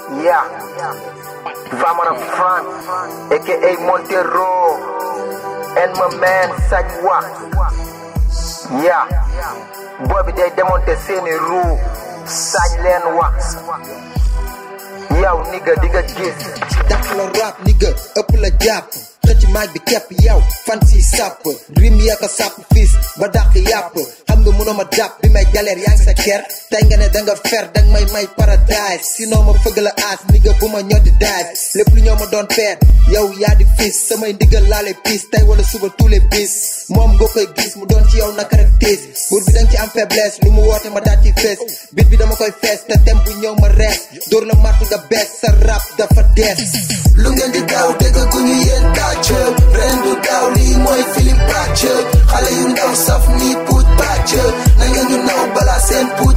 Yeah, Vamana France, aka Montero, and my man Sajwa. Yeah, Bobby they demonte seni roo, Sajlen wax. Yow nigga, digga gis. Daf la rap nigga, ëpp la jàpp. Xëcc mic bi kepp yow, fancy sàpp. Dream yaa ko sàpp fis, ba dàq yàpp. Xam nga mënoo ma jàpp bi may galère yaa ngi sa ker. Tey nga ne danga fer, danga may paradise. Sinon ma fëgg la aas, nigga bu ma ñoo di dive. Lépp lu ñoo ma doon feer, yow yaa di fis. Samay ndigal laa lay pis, tey wala suba tous les bis. Moom nga koy gis, mu doon ci yow naka rek tiis. Buur bi danga ci am faiblesse, lu mu woote ma daal ci fees. Bit bi dama koy fees, te tem bu ñëw ma rees. Dóor la martu nga bees, sa rap dafa dees. Lu ngeen di daw dégg gu ñu yéen tàcc ren du daw lii mooy Philippe Pàcc xale yu ndaw saf ni puut pàcc na ngeen ñu naw balaa seen puut